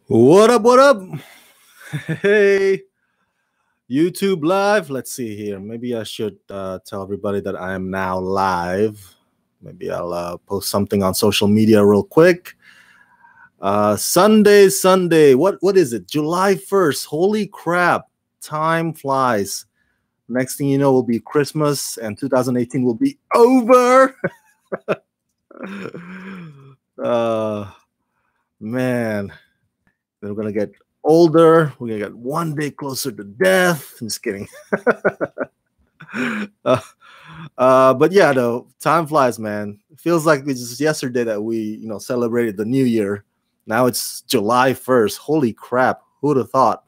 What up? What up? Hey, YouTube live. Let's see here. Maybe I should tell everybody that I am now live. Maybe I'll post something on social media real quick. Sunday. What is it? July 1st. Holy crap. Time flies. Next thing you know will be Christmas and 2018 will be over. Man. Then we're going to get older. We're going to get one day closer to death. I'm just kidding. But yeah, though, time flies, man. It feels like it's just yesterday that we, celebrated the new year. Now it's July 1st. Holy crap. Who would have thought?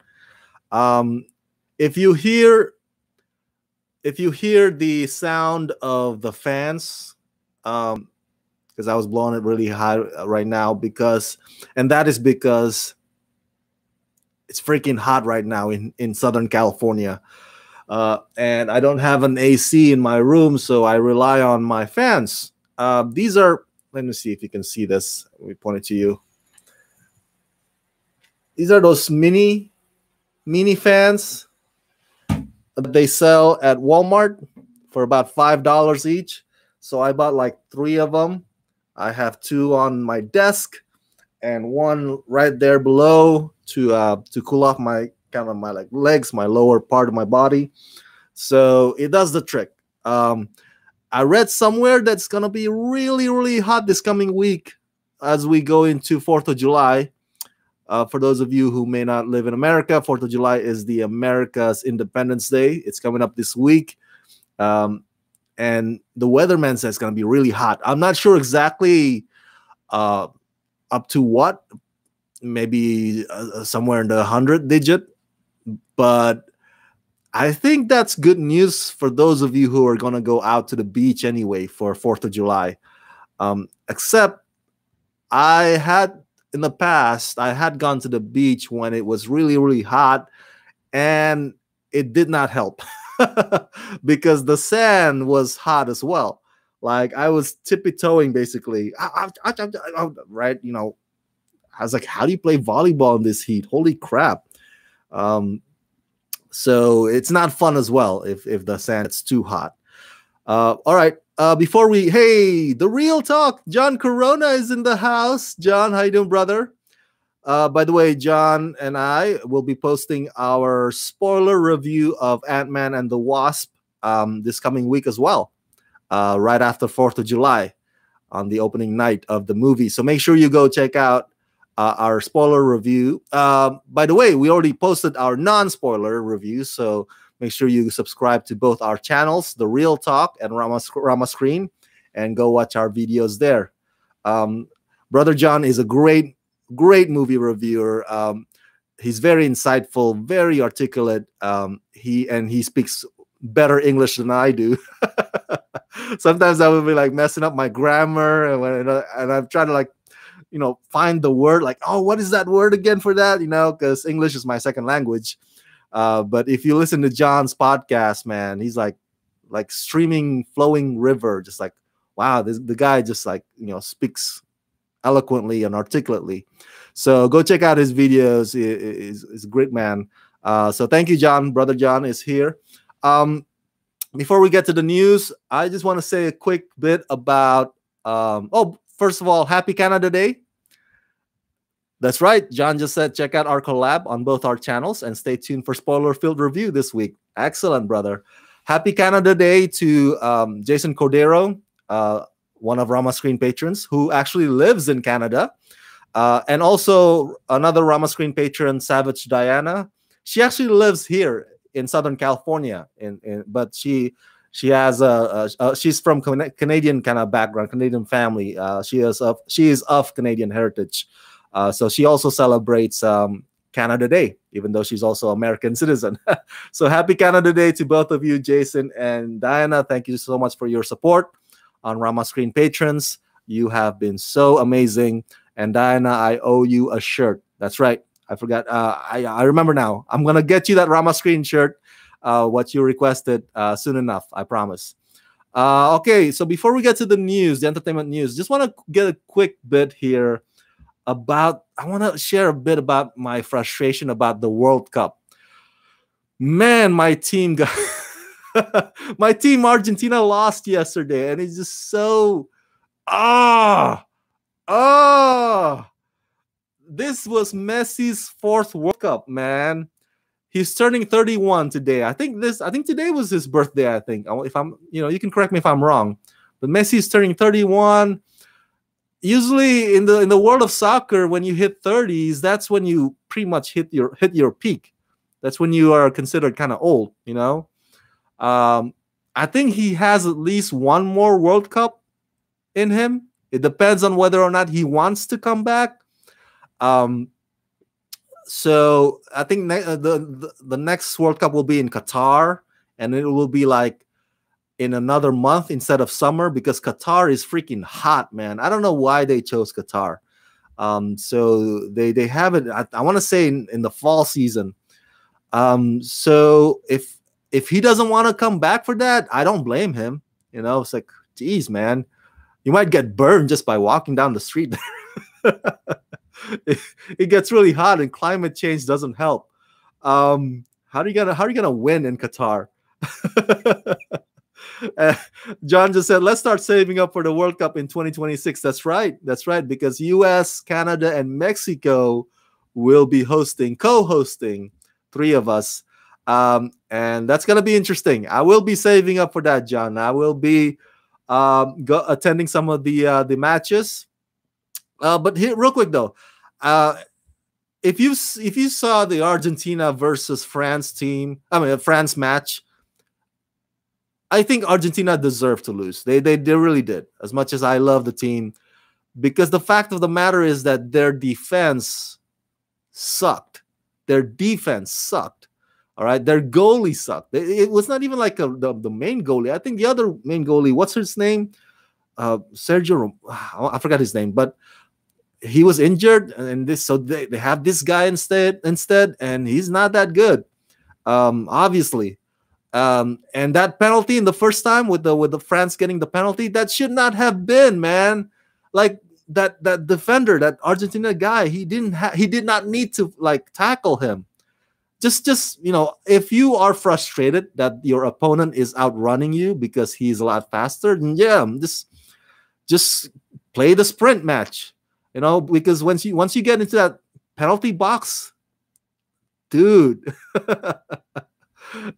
If you hear the sound of the fans, because I was blowing it really high right now, and that is because it's freaking hot right now in Southern California. And I don't have an AC in my room, so I rely on my fans. These are, let me see if you can see this. Let me point it to you. These are those mini fans that they sell at Walmart for about $5 each. So I bought like 3 of them. I have 2 on my desk and 1 right there below to cool off my like legs, my lower part of my body. So it does the trick. I read somewhere that's gonna be really, really hot this coming week as we go into 4th of July. For those of you who may not live in America, 4th of July is the America's Independence Day. It's coming up this week. And the weatherman says it's gonna be really hot. I'm not sure exactly up to what. Maybe somewhere in the 100 digit, but I think that's good news for those of you who are going to go out to the beach anyway for 4th of July. Except in the past, I had gone to the beach when it was really, really hot, and it did not help because the sand was hot as well. Like I was tippy-toeing basically, right? I was like, how do you play volleyball in this heat? Holy crap. So it's not fun as well if the sand is too hot. All right. The real talk. John Corona is in the house. John, how you doing, brother? By the way, John and I will be posting our spoiler review of Ant-Man and the Wasp this coming week as well, right after 4th of July on the opening night of the movie. So make sure you go check out our spoiler review. By the way, we already posted our non-spoiler review, so make sure you subscribe to both our channels, The Real Talk and Rama Screen, and go watch our videos there. Brother John is a great movie reviewer. He's very insightful, very articulate. He speaks better English than I do. Sometimes I will be like messing up my grammar, and I'm trying to find the word, like, oh, what is that word again for that? Because English is my second language. But if you listen to John's podcast, man, he's like streaming, flowing river, just like, wow, the guy just speaks eloquently and articulately. So go check out his videos. He's a great man. So thank you, John. Brother John is here. Before we get to the news, I just want to say a quick bit about, first of all, happy Canada Day. That's right. John just said, check out our collab on both our channels and stay tuned for spoiler-filled review this week. Excellent, brother. Happy Canada Day to Jason Cordero, one of Rama Screen patrons who actually lives in Canada. And also another Rama Screen patron, Savage Diana. She actually lives here in Southern California, but she has she's from Canadian kind of background, Canadian family. She is of Canadian heritage. So she also celebrates Canada Day, even though she's also American citizen. So happy Canada Day to both of you, Jason and Diana. Thank you so much for your support on Rama Screen patrons. You have been so amazing. And Diana, I owe you a shirt. That's right. I forgot. I remember now. I'm going to get you that Rama Screen shirt, what you requested, soon enough. I promise. Okay, so before we get to the news, the entertainment news, just want to get a quick bit here I want to share a bit about my frustration about the World Cup. Man, my team got my team Argentina lost yesterday, and it's just so ah ah. This was Messi's fourth World Cup, man. He's turning 31 today. I think today was his birthday. I think if I'm, you can correct me if I'm wrong, but Messi's turning 31. Usually in the world of soccer, when you hit 30s, that's when you pretty much hit your peak. That's when you are considered kind of old. I think he has at least one more World Cup in him. It depends on whether or not he wants to come back. So I think the next World Cup will be in Qatar, and it will be like in another month instead of summer, because Qatar is freaking hot, man. I don't know why they chose Qatar. So they have it. I want to say in the fall season. So if he doesn't want to come back for that, I don't blame him. It's like, geez, man, you might get burned just by walking down the street there. It gets really hot, and climate change doesn't help. How are you gonna win in Qatar? John just said, let's start saving up for the World Cup in 2026. That's right, because US, Canada, and Mexico will be co-hosting, three of us, and that's gonna be interesting. I will be saving up for that, John. I will be attending some of the matches. But here, real quick though, if you saw the Argentina versus France France match, I think Argentina deserved to lose. They really did. As much as I love the team, because the fact of the matter is that their defense sucked. Their defense sucked. All right, their goalie sucked. It was not even like the main goalie. I think the other main goalie, what's his name? Sergio. I forgot his name, but he was injured, and so they have this guy instead, and he's not that good, obviously. And that penalty in the first time with the France getting the penalty, that should not have been, man. Like that defender, that Argentina guy, he did not need to like tackle him. Just if you are frustrated that your opponent is outrunning you because he's a lot faster, then yeah, just play the sprint match. Because once you get into that penalty box, dude,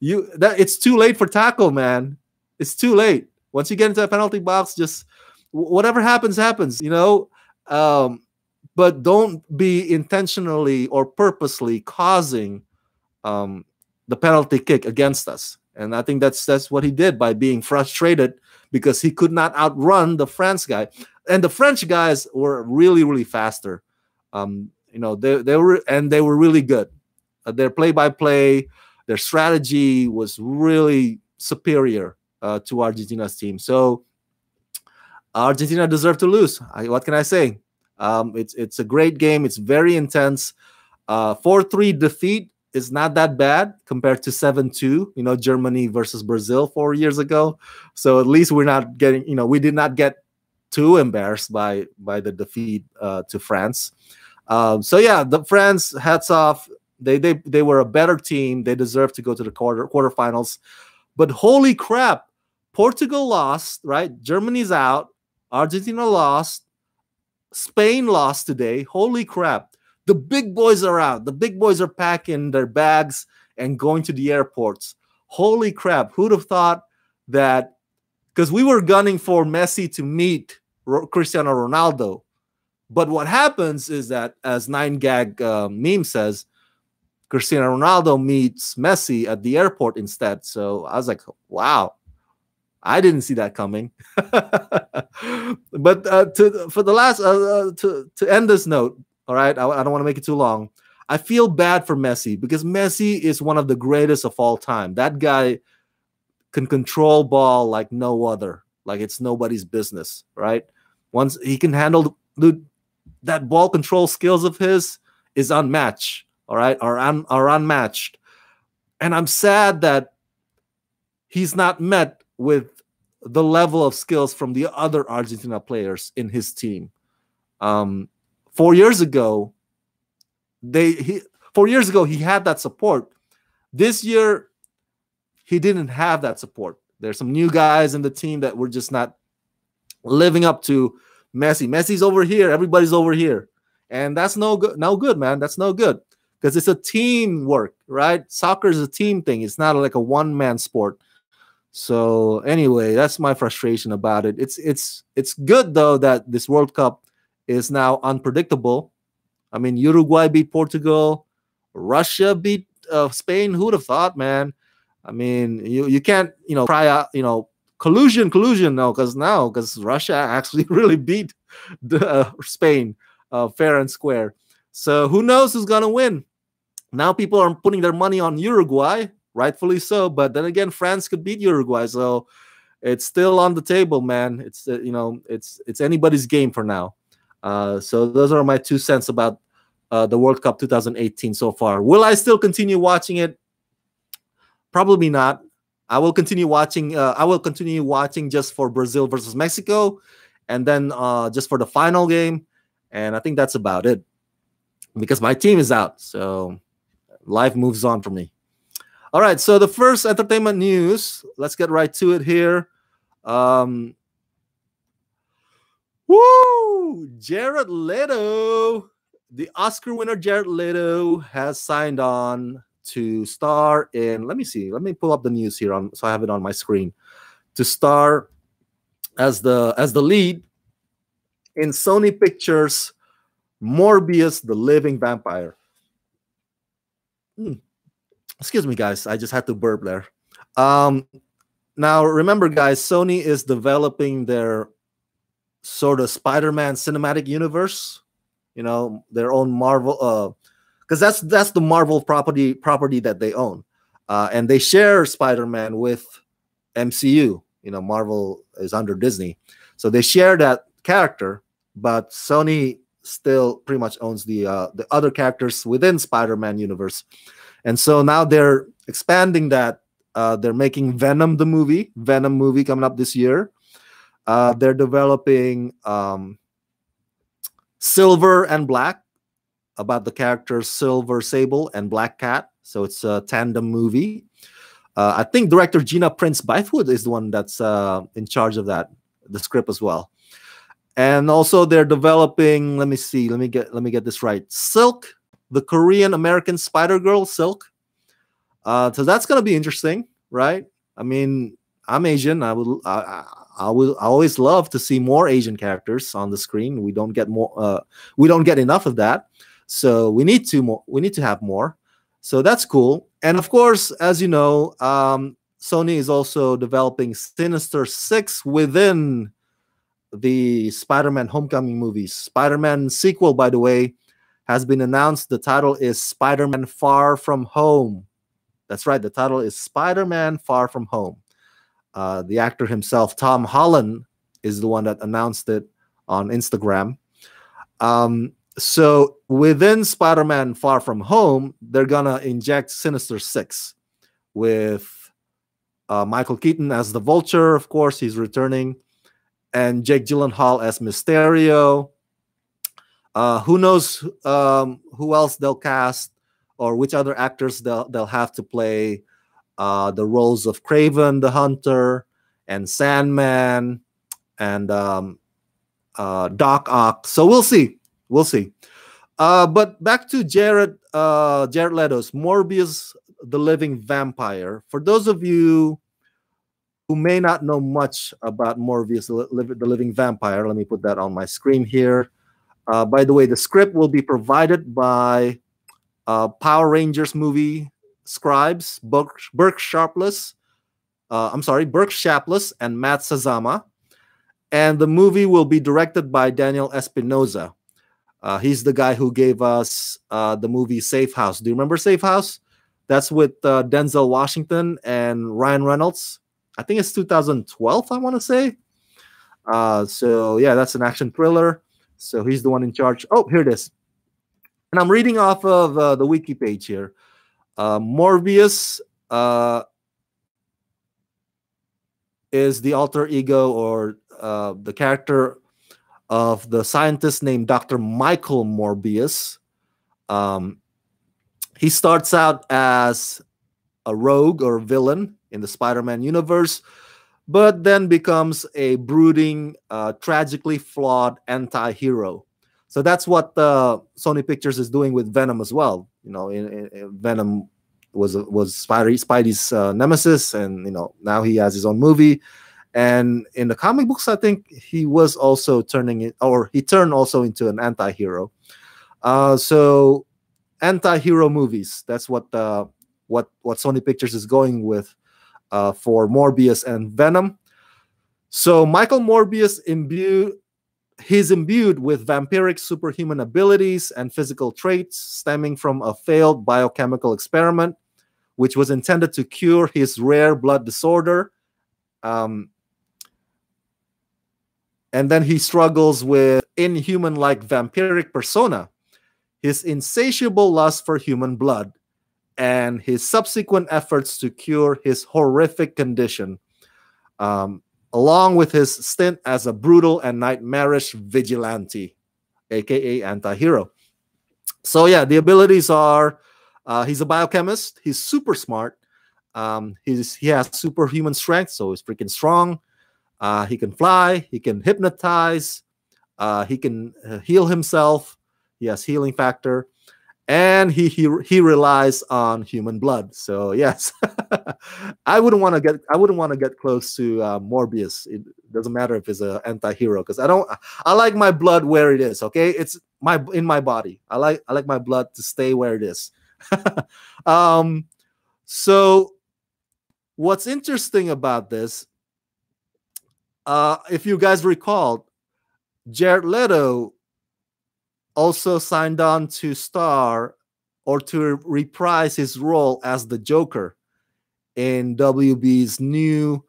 it's too late for tackle, man. It's too late. Once you get into that penalty box, just whatever happens. But don't be intentionally or purposely causing the penalty kick against us. And I think that's what he did by being frustrated because he could not outrun the France guy. And the French guys were really, really faster. They were really good. Their play-by-play, their strategy was really superior to Argentina's team. So Argentina deserved to lose. What can I say? It's a great game. It's very intense. 4-3 defeat is not that bad compared to 7-2. Germany versus Brazil 4 years ago. So at least we're not getting. We did not get too embarrassed by the defeat to France. So yeah, the France, hats off. They were a better team. They deserved to go to the quarterfinals. But holy crap, Portugal lost, right? Germany's out. Argentina lost. Spain lost today. Holy crap. The big boys are out. The big boys are packing their bags and going to the airports. Holy crap. Who'd have thought that? Because we were gunning for Messi to meet Cristiano Ronaldo. But what happens is that, as 9gag meme says, Cristiano Ronaldo meets Messi at the airport instead. So I was like, wow, I didn't see that coming. But to end this note, all right, I don't want to make it too long. I feel bad for Messi because Messi is one of the greatest of all time. That guy can control ball like no other, like it's nobody's business, right? Once he can handle that ball control skills of his is unmatched, all right, are unmatched. And I'm sad that he's not met with the level of skills from the other Argentina players in his team. 4 years ago, they he 4 years ago he had that support. This year he didn't have that support. There's some new guys in the team that were just not living up to Messi. Messi's over here, everybody's over here, and that's no good. No good, man. That's no good because it's a teamwork, right? Soccer is a team thing. It's not like a one-man sport. So anyway, that's my frustration about it. It's good though that this World Cup is now unpredictable. I mean, Uruguay beat Portugal, Russia beat Spain. Who'd have thought, man? I mean, you can't cry out collusion no because Russia actually really beat Spain fair and square. So who knows who's gonna win? Now people are putting their money on Uruguay, rightfully so. But then again, France could beat Uruguay, so it's still on the table, man. It's it's anybody's game for now. So those are my 2 cents about the World Cup 2018 so far. Will I still continue watching it? Probably not. I will continue watching. I will continue watching just for Brazil versus Mexico, and then just for the final game. And I think that's about it because my team is out. So life moves on for me. All right. So the first entertainment news. Let's get right to it here. Jared Leto, the Oscar winner Jared Leto, has signed on to star in. Let me see. Let me pull up the news here so I have it on my screen. To star as the lead in Sony Pictures' Morbius, the Living Vampire. Excuse me, guys. I just had to burp there. Now remember, guys, Sony is developing their sort of Spider-Man cinematic universe. Their own Marvel. Because that's the Marvel property that they own, and they share Spider-Man with MCU. Marvel is under Disney, so they share that character. But Sony still pretty much owns the other characters within Spider-Man universe, and so now they're expanding that. They're making Venom movie coming up this year. They're developing Silver and Black, about the characters Silver Sable and Black Cat. So it's a tandem movie. I think director Gina Prince Bythewood is the one that's in charge of that, the script as well. And also they're developing, let me get this right, Silk, the Korean American Spider-Girl, Silk. So that's going to be interesting, right? I mean, I'm Asian. I always love to see more Asian characters on the screen. We don't get enough of that. So we need to have more. So that's cool. And of course, as you know, Sony is also developing Sinister Six within the Spider-Man Homecoming movies. Spider-Man sequel, by the way, has been announced. The title is Spider-Man Far From Home. That's right. The title is Spider-Man Far From Home. The actor himself, Tom Holland, is the one that announced it on Instagram. So within Spider-Man Far From Home, they're going to inject Sinister Six with Michael Keaton as the Vulture. Of course, he's returning. And Jake Gyllenhaal as Mysterio. Who knows who else they'll cast or which other actors they'll have to play the roles of Kraven the Hunter and Sandman and Doc Ock. So we'll see. But back to Jared Leto's Morbius, the Living Vampire. For those of you who may not know much about Morbius, the Living Vampire, let me put that on my screen here. By the way, the script will be provided by Power Rangers movie scribes Burke Sharpless and Matt Sazama. And the movie will be directed by Daniel Espinosa. He's the guy who gave us the movie Safe House. Do you remember Safe House? That's with Denzel Washington and Ryan Reynolds. I think it's 2012, I want to say. So, yeah, that's an action thriller. So he's the one in charge. Oh, here it is. And I'm reading off of the wiki page here. Morbius is the alter ego or the character of the scientist named Dr. Michael Morbius. Um, he starts out as a rogue or villain in the Spider-Man universe, but then becomes a brooding, tragically flawed anti-hero. So that's what Sony Pictures is doing with Venom as well. Venom was Spidey's nemesis, and now he has his own movie. And in the comic books, I think he was also turning it, or he turned also into an anti-hero. So anti-hero movies. That's what Sony Pictures is going with for Morbius and Venom. So Michael Morbius he's imbued with vampiric superhuman abilities and physical traits stemming from a failed biochemical experiment, which was intended to cure his rare blood disorder. And then he struggles with inhuman-like vampiric persona, his insatiable lust for human blood, and his subsequent efforts to cure his horrific condition, along with his stint as a brutal and nightmarish vigilante, aka anti-hero. So yeah, the abilities are he's a biochemist, he's super smart, he has superhuman strength, so he's freaking strong. He can fly, he can hypnotize, he can heal himself, he has healing factor, and he relies on human blood. So yes, I wouldn't want to get close to Morbius. It doesn't matter if it's an anti-hero, because I like my blood where it is. Okay, it's in my body. I like my blood to stay where it is. So what's interesting about this, if you guys recall, Jared Leto also signed on to star or to reprise his role as the Joker in WB's new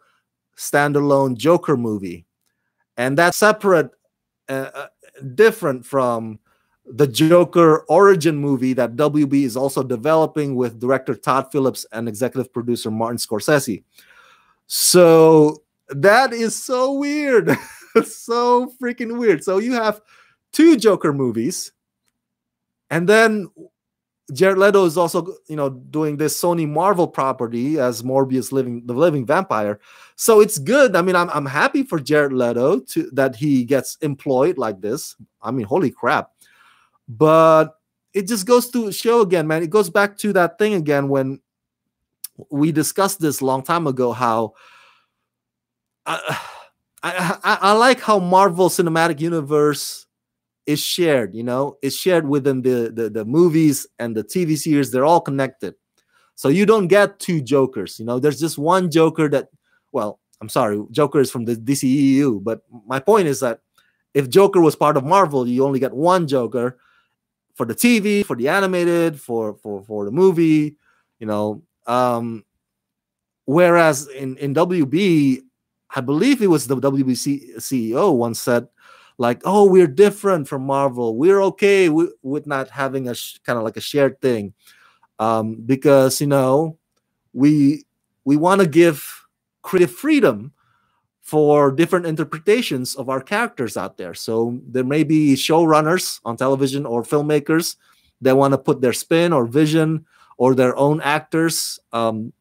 standalone Joker movie. And that's separate, different from the Joker origin movie that WB is also developing with director Todd Phillips and executive producer Martin Scorsese. So that is so weird. So freaking weird. So you have two Joker movies, and then Jared Leto is also, doing this Sony Marvel property as Morbius, the living vampire. So it's good. I mean, I'm happy for Jared Leto that he gets employed like this. I mean, holy crap. But it just goes to show again, man. It goes back to that thing again when we discussed this a long time ago, how I like how Marvel Cinematic Universe is shared, it's shared within the movies and the TV series. They're all connected. So you don't get two Jokers, there's just one Joker I'm sorry, Joker is from the DCEU, but my point is that if Joker was part of Marvel, you only get one Joker for the TV, for the animated, for the movie, whereas in WB, I believe it was the WB CEO once said, like, oh, we're different from Marvel. We're okay with not having a kind of like a shared thing, because we want to give creative freedom for different interpretations of our characters out there. So there may be showrunners on television or filmmakers that want to put their spin or vision or their own actors, to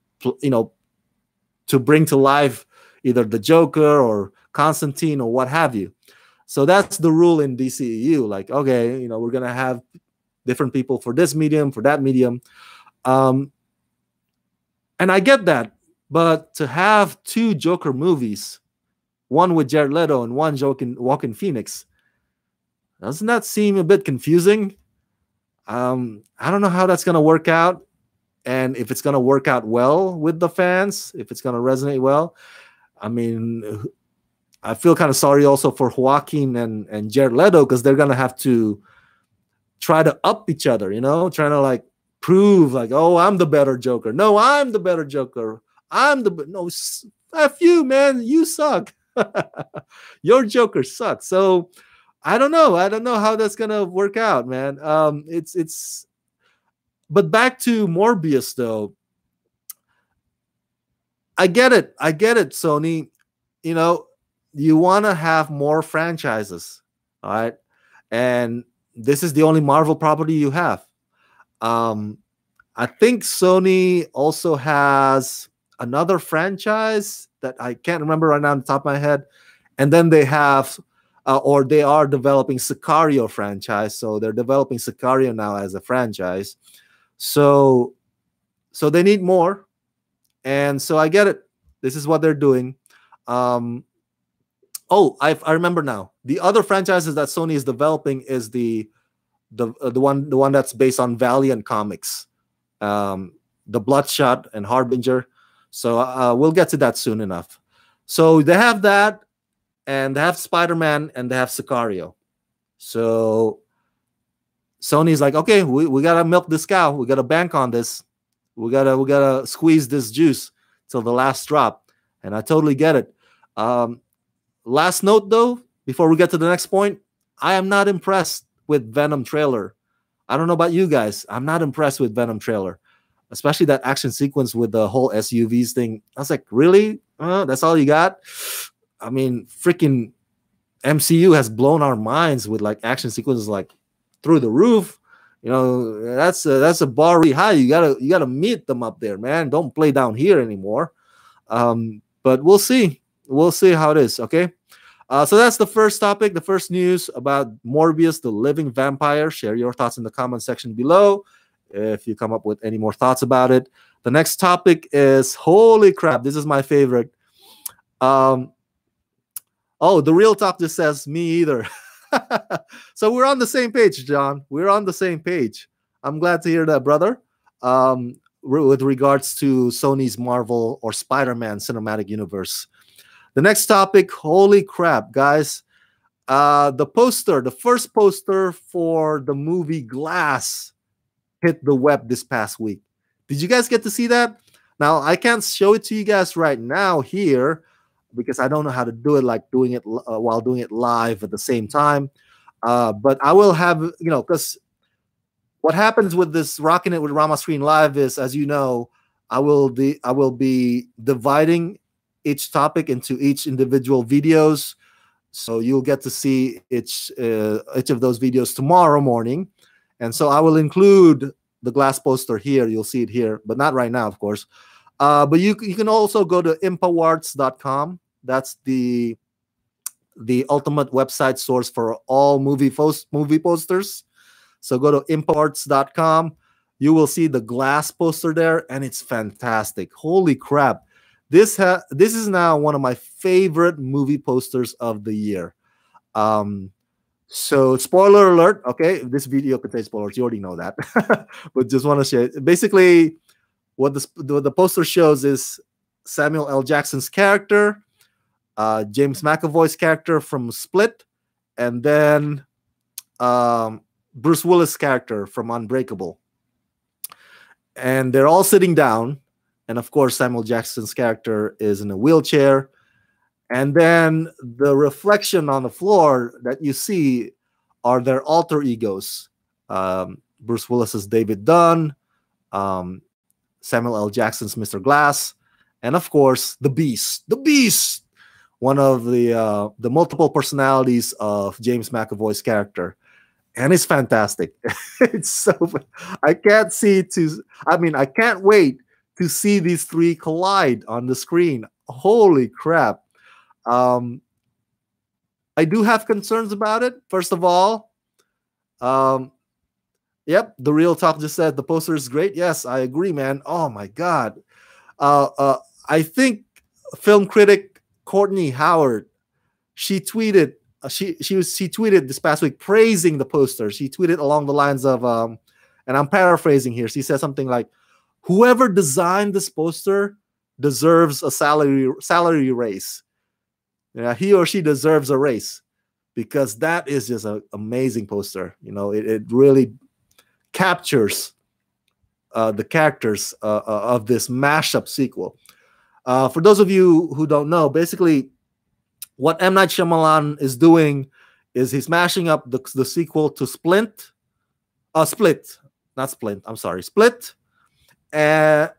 bring to life either the Joker or Constantine or what have you. So that's the rule in DCEU. Like, okay, we're going to have different people for this medium, for that medium. And I get that. But to have two Joker movies, one with Jared Leto and one Joaquin Phoenix, doesn't that seem a bit confusing? I don't know how that's going to work out, and if it's going to work out well with the fans, if it's going to resonate well. I mean, I feel kind of sorry also for Joaquin and Jared Leto, because they're going to have to try to up each other, trying to like prove like, oh, I'm the better Joker. No, I'm the better Joker. No, F you, man. You suck. Your Joker sucks. So I don't know how that's going to work out, man. But back to Morbius though. I get it, Sony. You want to have more franchises. All right, and this is the only Marvel property you have. Um, I think Sony also has another franchise that I can't remember right now on the top of my head. And then they have, or they are developing Sicario franchise. So they're developing Sicario now as a franchise. So, so they need more, and so I get it. This is what they're doing. Um, I remember now. The other franchises that Sony is developing is the one that's based on Valiant Comics, the Bloodshot and Harbinger. So we'll get to that soon enough. So they have that, and they have Spider-Man, and they have Sicario. So Sony's like, okay, we gotta milk this cow. We gotta bank on this. We gotta squeeze this juice till the last drop. And I totally get it. Last note though, before we get to the next point, I am not impressed with Venom trailer. I don't know about you guys. I'm not impressed with Venom trailer, especially that action sequence with the whole SUVs thing. I was like, really? That's all you got? I mean, freaking MCU has blown our minds with like action sequences like through the roof. You know, that's a bar really high. You gotta meet them up there, man. Don't play down here anymore. But we'll see. We'll see how it is. Okay. So that's the first topic, the first news about Morbius, the living vampire. Share your thoughts in the comment section below if you come up with any more thoughts about it. The next topic is, holy crap, this is my favorite. The real talk just says me either. So we're on the same page, John. We're on the same page. I'm glad to hear that, brother. With regards to Sony's Marvel or Spider-Man cinematic universe. The next topic, holy crap, guys. The first poster for the movie Glass hit the web this past week. Did you guys get to see that? Now, I can't show it to you guys right now here because I don't know how to do it, like doing it while doing it live at the same time. But I will have, because what happens with this Rockin' It with Rama Screen Live is, as you know, I will be dividing each topic into each individual videos. So you'll get to see each of those videos tomorrow morning. And so I will include the Glass poster here. You'll see it here, but not right now, of course. But you can also go to iwth.com. That's the ultimate website source for all movie posters. So go to iwth.com. You will see the Glass poster there, and it's fantastic. Holy crap. This is now one of my favorite movie posters of the year. So spoiler alert, okay? This video contains spoilers. You already know that. But just want to share. Basically, what the poster shows is Samuel L. Jackson's character, James McAvoy's character from Split, and then Bruce Willis' character from Unbreakable. And they're all sitting down. And of course, Samuel Jackson's character is in a wheelchair. And then the reflection on the floor that you see are their alter egos. Bruce Willis's David Dunn, Samuel L. Jackson's Mr. Glass, and of course, the Beast, one of the multiple personalities of James McAvoy's character. And it's fantastic. It's so, I can't wait to see these three collide on the screen. Holy crap. I do have concerns about it. First of all, yep, the real talk just said the poster is great. Yes, I agree, man. Oh my God. I think film critic Courtney Howard, she tweeted, she tweeted this past week praising the poster. She tweeted along the lines of, and I'm paraphrasing here. She said something like, "Whoever designed this poster deserves a salary raise. Yeah, he or she deserves a raise because that is just an amazing poster. It really captures the characters of this mashup sequel. For those of you who don't know, basically what M. Night Shyamalan is doing is he's mashing up the sequel to Split. And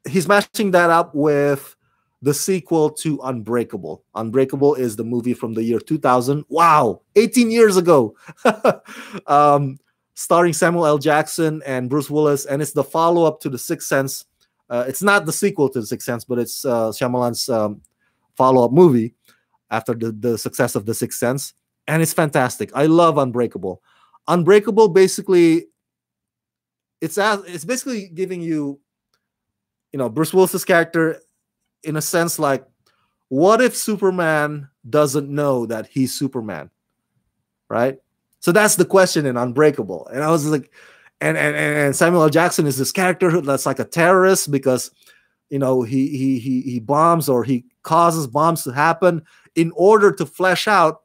he's mashing that up with the sequel to Unbreakable. Unbreakable is the movie from the year 2000. Wow, 18 years ago. um, Starring Samuel L. Jackson and Bruce Willis, and it's the follow-up to The Sixth Sense. It's not the sequel to The Sixth Sense, but it's Shyamalan's follow-up movie after the success of The Sixth Sense, and it's fantastic. I love Unbreakable. Unbreakable basically, it's basically giving you, Bruce Willis's character in a sense like, what if Superman doesn't know that he's Superman, right? So that's the question in Unbreakable. And I was like, and Samuel L. Jackson is this character that's like a terrorist because, he bombs, or he causes bombs to happen in order to flesh out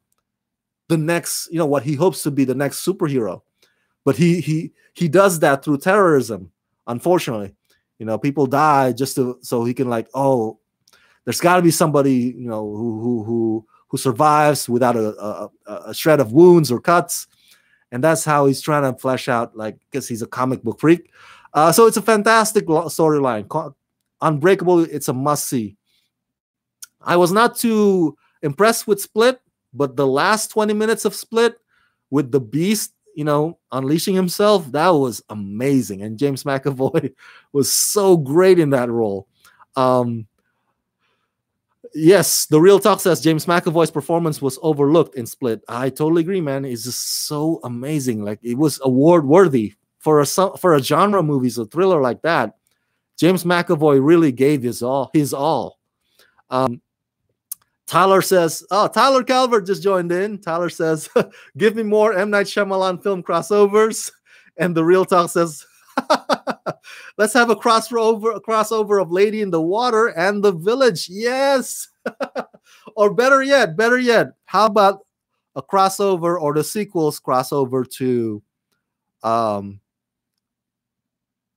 the next, what he hopes to be the next superhero. But he does that through terrorism. Unfortunately, people die just so he can, like, oh, there's got to be somebody, who survives without a shred of wounds or cuts. And that's how he's trying to flesh out, like, because he's a comic book freak. So it's a fantastic storyline. Unbreakable, it's a must-see. I was not too impressed with Split, but the last 20 minutes of Split with the Beast, unleashing himself, that was amazing. And James McAvoy was so great in that role. Yes, The Real Talk says James McAvoy's performance was overlooked in Split. I totally agree, man. It's just so amazing. Like, it was award worthy for a genre movie, a thriller like that. James McAvoy really gave his all. Tyler says, oh, Tyler Calvert just joined in. Tyler says, give me more M. Night Shyamalan film crossovers. And The Real Talk says, let's have a crossover of Lady in the Water and The Village. Yes. Or better yet, how about a crossover, or the sequels crossover to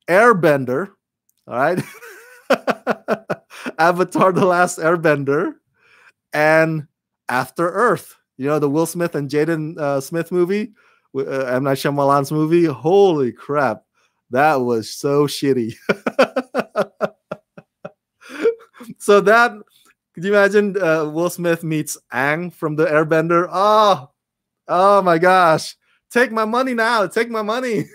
Airbender. All right. Avatar: The Last Airbender and After Earth. The Will Smith and Jaden Smith movie, M. Night Shyamalan's movie. Holy crap. That was so shitty. So that, could you imagine Will Smith meets Aang from the Airbender? Oh my gosh. Take my money now. Take my money.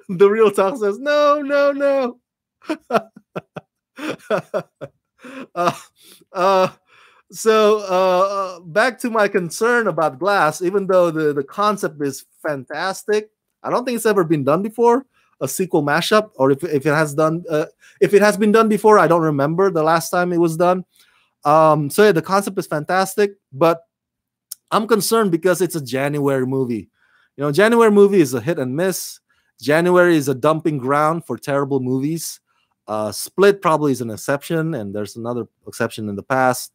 The Real Talk says, no. So back to my concern about Glass. Even though the concept is fantastic, I don't think it's ever been done before, a sequel mashup, or if it has been done before, I don't remember the last time it was done. So yeah, the concept is fantastic, but I'm concerned because it's a January movie. January movie is a hit and miss. January is a dumping ground for terrible movies. Split probably is an exception, and there's another exception in the past.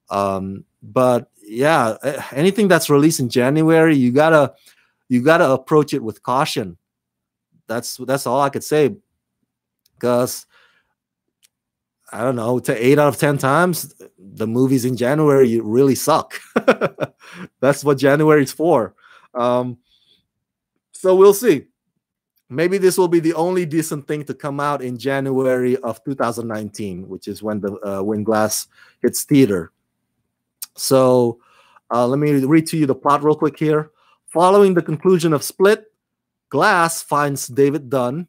But yeah, anything that's released in January, you gotta approach it with caution. That's all I could say, because I don't know, to 8 out of 10 times, the movies in January really suck. That's what January is for. So we'll see. Maybe this will be the only decent thing to come out in January of 2019, which is when when Glass hits theater. So let me read to you the plot real quick here. Following the conclusion of Split, Glass finds David Dunn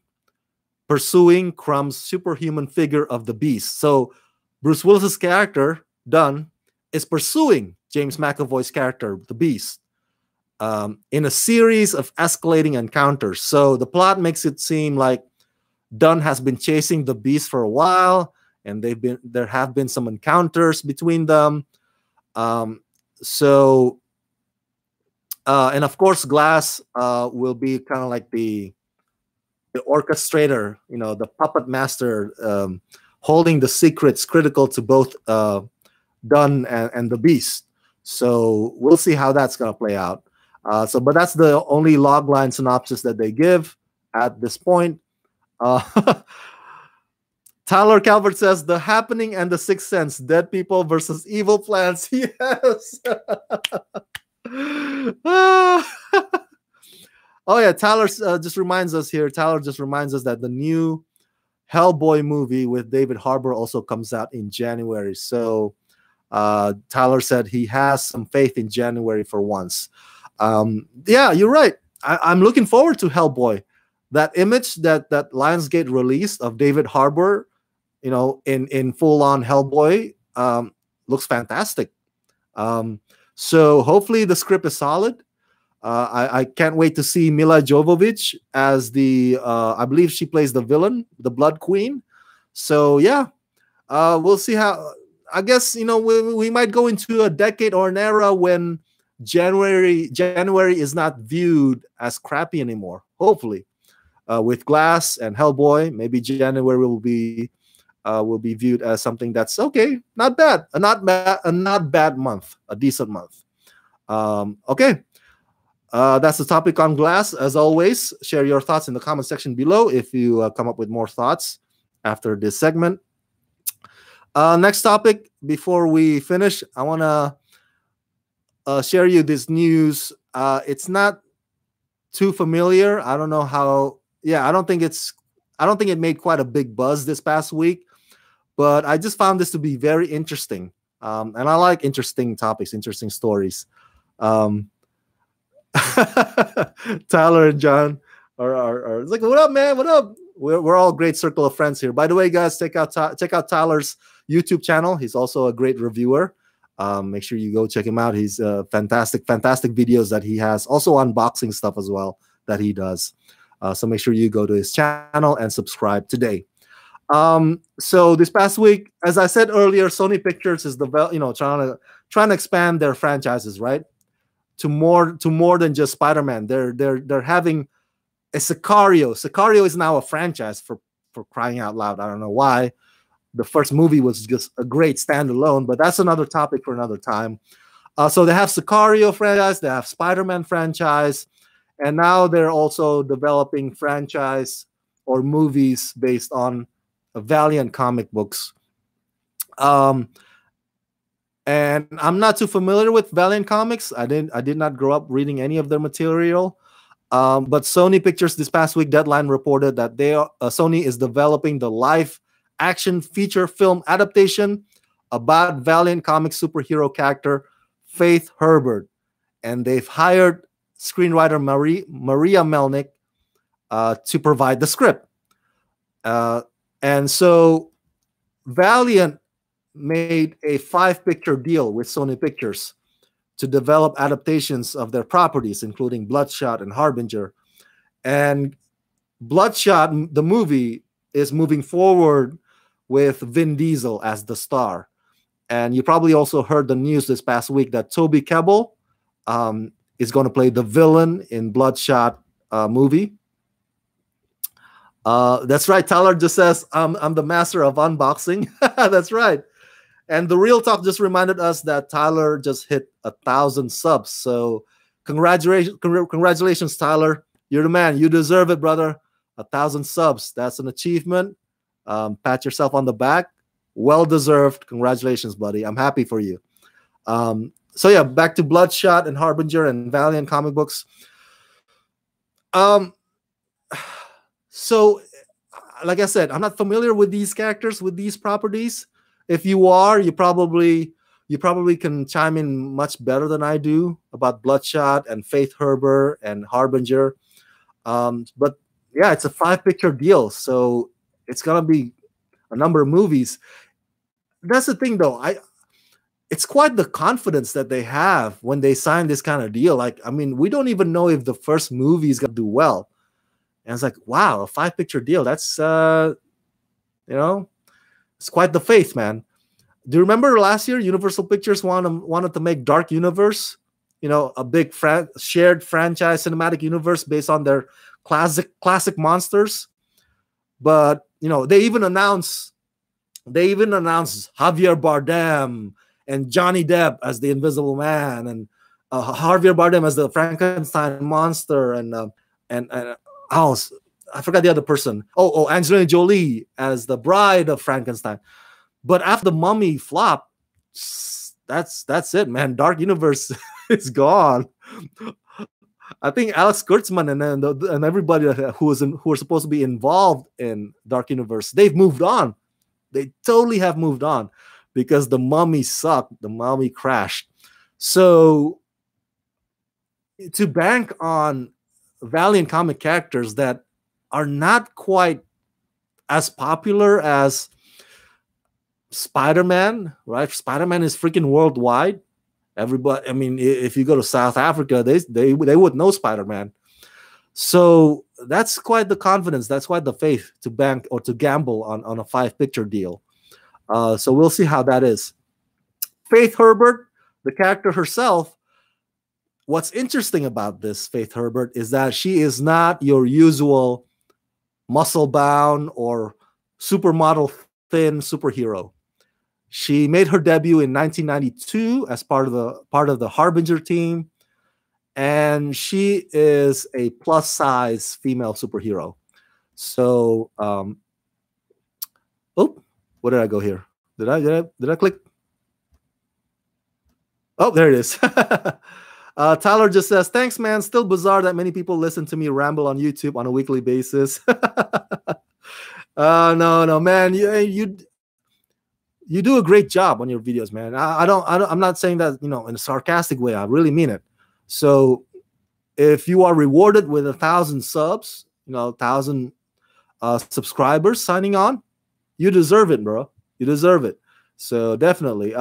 pursuing Crumb's superhuman figure of the Beast. So Bruce Willis's character, Dunn, is pursuing James McAvoy's character, the Beast, in a series of escalating encounters. So the plot makes it seem like Dunn has been chasing the Beast for a while, and there have been some encounters between them. And of course, Glass will be kind of like the orchestrator, the puppet master, holding the secrets critical to both Dunn and the Beast. So we'll see how that's going to play out. But that's the only logline synopsis that they give at this point. Tyler Calvert says, The Happening and The Sixth Sense, Dead People versus Evil Plants. Yes. Oh yeah, Tyler just reminds us here. Tyler just reminds us that the new Hellboy movie with David Harbour also comes out in January. So Tyler said he has some faith in January for once. Yeah, you're right. I'm looking forward to Hellboy. That image that Lionsgate released of David Harbour, in full on Hellboy, looks fantastic. So hopefully the script is solid. I can't wait to see Mila Jovovich as I believe she plays the villain, the Blood Queen. So yeah, we'll see how. I guess we might go into a decade or an era when January is not viewed as crappy anymore. Hopefully, with Glass and Hellboy, maybe January will be viewed as something that's okay, not bad, a not bad month, a decent month. Okay. That's the topic on Glass. As always, share your thoughts in the comment section below if you come up with more thoughts after this segment. Next topic, before we finish, I want to share you this news. It's not too familiar. I don't know how. Yeah, I don't think it made quite a big buzz this past week, but I just found this to be very interesting. And I like interesting topics, interesting stories. Tyler and John are like, what up, man? What up? We're all a great circle of friends here. By the way, guys, check out Tyler's YouTube channel. He's also a great reviewer. Make sure you go check him out. He's fantastic videos that he has. Also unboxing stuff as well that he does. So make sure you go to his channel and subscribe today. So this past week, as I said earlier, Sony Pictures is trying to expand their franchises, right? To more than just Spider-Man. They're having a Sicario. Sicario is now a franchise for crying out loud. I don't know why. The first movie was just a great standalone, but that's another topic for another time. So they have Sicario franchise, they have Spider-Man franchise, and now they're also developing franchise or movies based on Valiant comic books. And I'm not too familiar with Valiant Comics. I did not grow up reading any of their material. But Sony Pictures this past week, Deadline reported that Sony is developing the live action feature film adaptation about Valiant Comics superhero character Faith Herbert, and they've hired screenwriter Maria Melnick to provide the script. And so Valiant made a 5-picture deal with Sony Pictures to develop adaptations of their properties, including Bloodshot and Harbinger. And Bloodshot, the movie, is moving forward with Vin Diesel as the star. And you probably also heard the news this past week that Toby Kebbell is going to play the villain in Bloodshot movie. That's right. Tyler just says, I'm the master of unboxing. That's right. And the Real Talk just reminded us that Tyler just hit 1,000 subs. So congratulations, Tyler. You're the man. You deserve it, brother. 1,000 subs. That's an achievement. Pat yourself on the back. Well deserved. Congratulations, buddy. I'm happy for you. So yeah, back to Bloodshot and Harbinger and Valiant comic books. So, like I said, I'm not familiar with these characters, with these properties. If you are, you probably can chime in much better than I do about Bloodshot and Faith Herbert and Harbinger. But yeah, it's a 5-picture deal, so it's gonna be a number of movies. That's the thing, though. It's quite the confidence that they have when they sign this kind of deal. Like, I mean, we don't even know if the first movie is gonna do well. And it's like, wow, a 5-picture deal. That's it's quite the faith, man. Do you remember last year Universal Pictures wanted to make Dark Universe, a big shared franchise cinematic universe based on their classic monsters? But they even announced Javier Bardem and Johnny Depp as the Invisible Man, and Javier Bardem as the Frankenstein monster, and I forgot the other person. Oh, Angelina Jolie as the bride of Frankenstein. But after the Mummy flop, that's it, man. Dark Universe is gone. I think Alex Kurtzman and everybody who are supposed to be involved in Dark Universe, they've moved on. They totally have moved on because the Mummy sucked. The Mummy crashed. So to bank on Valiant comic characters that are not quite as popular as Spider-Man, right? Spider-Man is freaking worldwide. Everybody, I mean, if you go to South Africa, they would know Spider-Man. So that's quite the confidence. That's quite the faith to bank or to gamble on a 5-picture deal. So we'll see how that is. Faith Herbert, the character herself. What's interesting about this Faith Herbert is that she is not your usual muscle-bound or supermodel thin superhero. She made her debut in 1992 as part of the Harbinger team, and she is a plus-size female superhero. So, oh, where did I go here? Did I click? Oh, there it is. Tyler just says, "Thanks, man. Still bizarre that many people listen to me ramble on YouTube on a weekly basis." No, man. You do a great job on your videos, man. I'm not saying that, in a sarcastic way. I really mean it. So if you are rewarded with 1,000 subs, 1,000 subscribers signing on, you deserve it, bro. You deserve it. So definitely.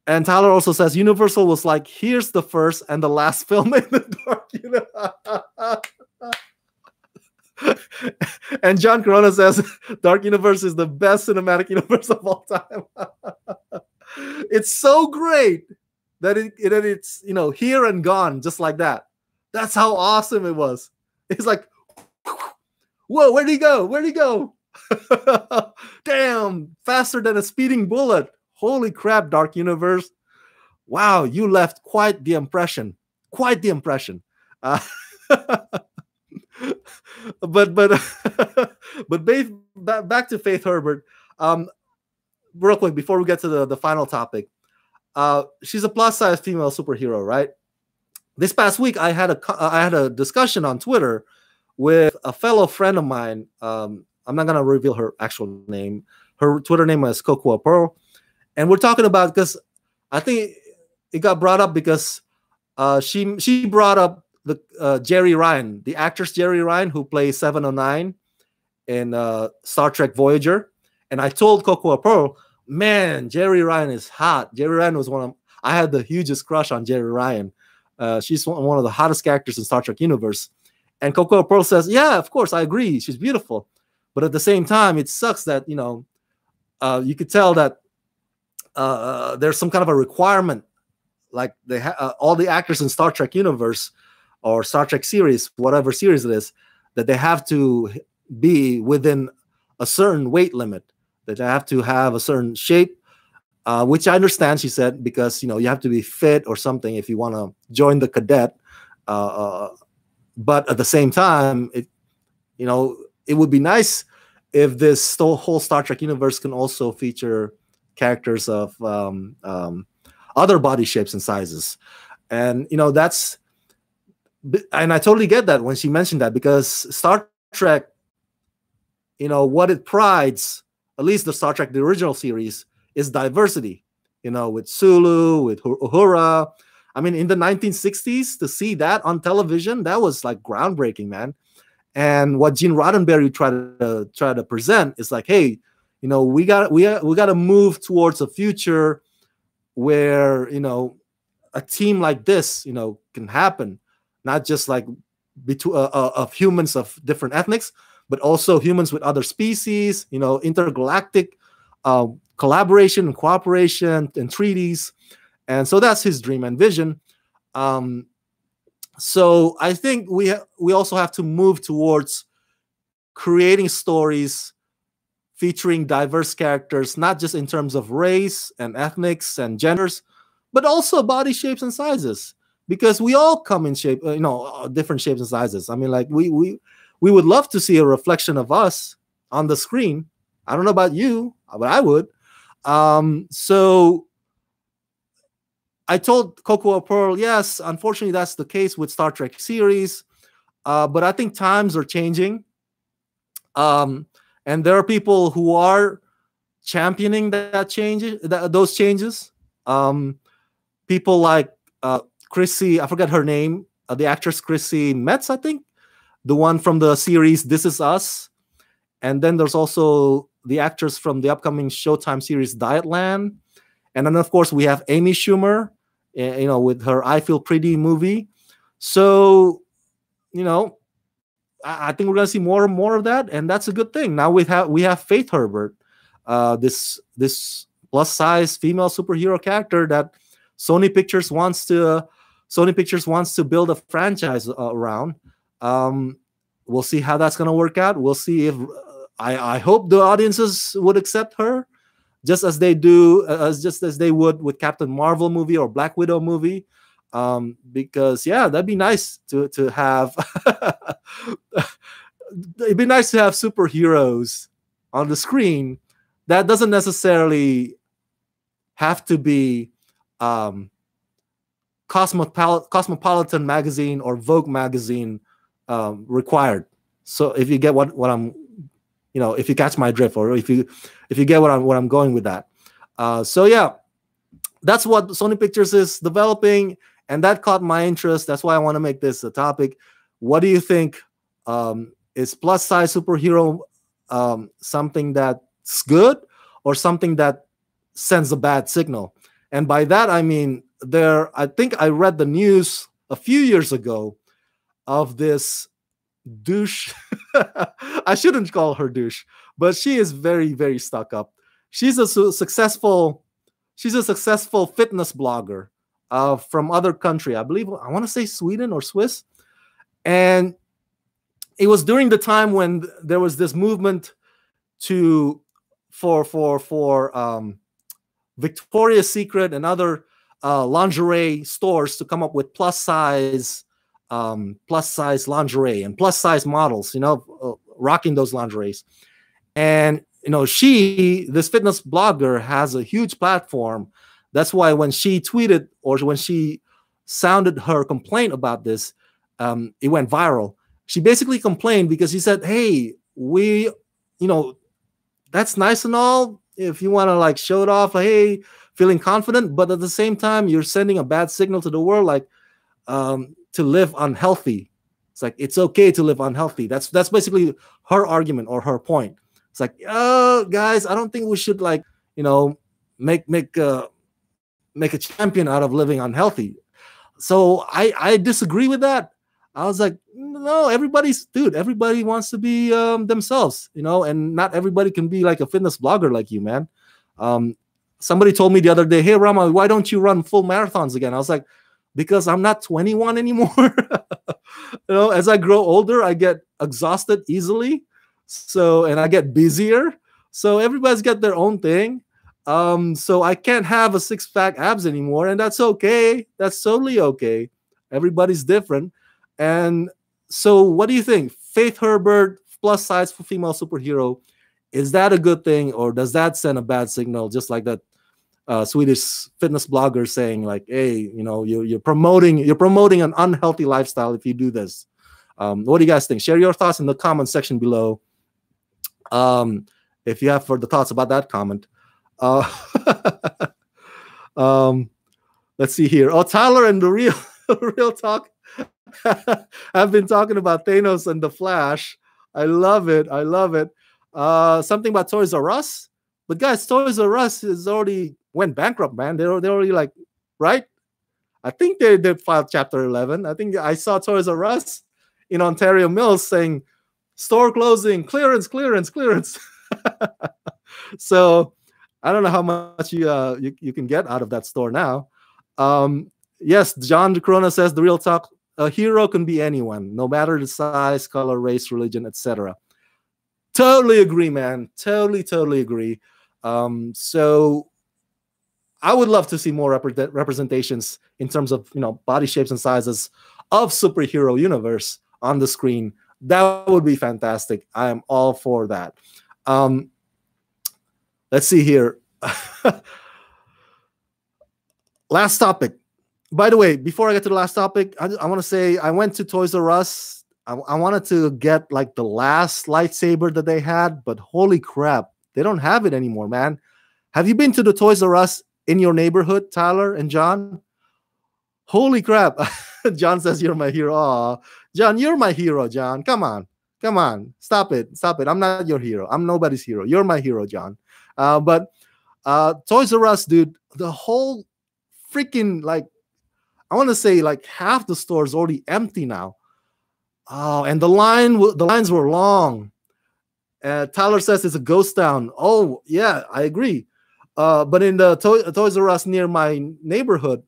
And Tyler also says Universal was like, here's the first and the last film in the Dark Universe. And John Corona says Dark Universe is the best cinematic universe of all time. It's so great that it's here and gone just like that. That's how awesome it was. It's like, whoa, where'd he go? Where'd he go? Damn, faster than a speeding bullet. Holy crap, Dark Universe. Wow, you left quite the impression. Quite the impression. But back to Faith Herbert. Real quick before we get to the final topic, she's a plus-size female superhero, right? This past week, I had a discussion on Twitter with a fellow friend of mine. I'm not gonna reveal her actual name. Her Twitter name is Cocoa Pearl, and we're talking about, because I think it got brought up because she brought up the Jerry Ryan, the actress Jerry Ryan, who plays 709 in Star Trek Voyager. And I told Cocoa Pearl, man, Jerry Ryan is hot. Jerry Ryan was I had the hugest crush on Jerry Ryan. She's one of the hottest characters in Star Trek universe. And Cocoa Pearl says, yeah, of course, I agree. She's beautiful. But at the same time, it sucks that, you could tell that there's some kind of a requirement, like all the actors in Star Trek universe or Star Trek series, whatever series it is, that they have to be within a certain weight limit, that they have to have a certain shape, which I understand, she said, because, you have to be fit or something if you want to join the cadet. But at the same time, it would be nice if this whole Star Trek universe can also feature characters of other body shapes and sizes. And, and I totally get that when she mentioned that, because Star Trek, what it prides, at least the Star Trek, the original series, is diversity, with Sulu, with Uhura. I mean, in the 1960s, to see that on television, that was like groundbreaking, man. And what Gene Roddenberry tried to present is like, hey, we got to move towards a future where, a team like this, can happen. Not just like of humans of different ethnics, but also humans with other species, intergalactic collaboration and cooperation and treaties. And so that's his dream and vision. So I think we also have to move towards creating stories featuring diverse characters, not just in terms of race and ethnics and genders, but also body shapes and sizes. Because we all come in shape, different shapes and sizes. I mean, like we would love to see a reflection of us on the screen. I don't know about you, but I would. So I told Coco Pearl, yes, unfortunately, that's the case with Star Trek series. But I think times are changing. And there are people who are championing those changes. People like Chrissy, I forget her name, the actress Chrissy Metz, I think, the one from the series This Is Us. And then there's also the actress from the upcoming Showtime series Dietland. And then, of course, we have Amy Schumer, with her I Feel Pretty movie. So, I think we're going to see more and more of that, and that's a good thing. Now we have Faith Herbert, this plus size female superhero character that Sony Pictures wants to build a franchise around. We'll see how that's going to work out. We'll see if I hope the audiences would accept her, just as they would with Captain Marvel movie or Black Widow movie. Because that'd be nice to have. It'd be nice to have superheroes on the screen. That doesn't necessarily have to be Cosmopolitan magazine or Vogue magazine required. So if you get what I'm, if you catch my drift, or if you get what I'm going with that. That's what Sony Pictures is developing, and that caught my interest. That's why I want to make this a topic. What do you think? Is plus size superhero something that's good, or something that sends a bad signal? And by that I mean, I think I read the news a few years ago of this douche. I shouldn't call her douche, but she is very, very stuck up. She's a successful fitness blogger from other country. I believe, I want to say Sweden or Swiss. And it was during the time when there was this movement for Victoria's Secret and other lingerie stores to come up with plus size lingerie and plus size models, rocking those lingeries. And this fitness blogger has a huge platform. That's why when she tweeted, or when she sounded her complaint about this, it went viral. She basically complained because she said, hey, that's nice and all if you want to show it off, hey, feeling confident, but at the same time, you're sending a bad signal to the world, to live unhealthy. It's like, it's okay to live unhealthy. That's basically her argument or her point. It's like, oh, guys, I don't think we should make a champion out of living unhealthy. So I disagree with that. I was like, no, everybody wants to be themselves, and not everybody can be like a fitness blogger like you, man. Somebody told me the other day, hey, Rama, why don't you run full marathons again? I was like, because I'm not 21 anymore. As I grow older, I get exhausted easily. And I get busier. So everybody's got their own thing. So I can't have a 6-pack abs anymore, and that's okay. That's totally okay. Everybody's different. And so what do you think? Faith Herbert, plus size for female superhero, is that a good thing, or does that send a bad signal? Just like that Swedish fitness blogger saying, hey, you're promoting an unhealthy lifestyle if you do this. What do you guys think? Share your thoughts in the comment section below. If you have further thoughts about that comment. Let's see here. Oh, Tyler and the real talk. I've been talking about Thanos and the Flash. I love it. Something about Toys R Us. But guys, Toys R Us is already went bankrupt, man. They're already right? I think they did file Chapter 11. I think I saw Toys R Us in Ontario Mills saying, store closing, clearance. So I don't know how much you can get out of that store now. Yes, John Corona says, the real talk, a hero can be anyone, no matter the size, color, race, religion, etc. Totally agree, man. Totally agree. So I would love to see more representations in terms of body shapes and sizes of superhero universe on the screen. That would be fantastic. I am all for that. Let's see here. Last topic. By the way, before I get to the last topic, I want to say I went to Toys R Us. I wanted to get like the last lightsaber that they had, but holy crap, they don't have it anymore, man. Have you been to the Toys R Us in your neighborhood, Tyler and John? Holy crap. John says you're my hero. Aw. John, you're my hero, John. Come on. Come on. Stop it. Stop it. I'm not your hero. I'm nobody's hero. You're my hero, John. But Toys R Us, dude, the whole freaking, like, I want to say like half the store is already empty now. Oh, and the lines were long. Tyler says it's a ghost town. Oh, yeah, I agree. But in the Toys R Us near my neighborhood,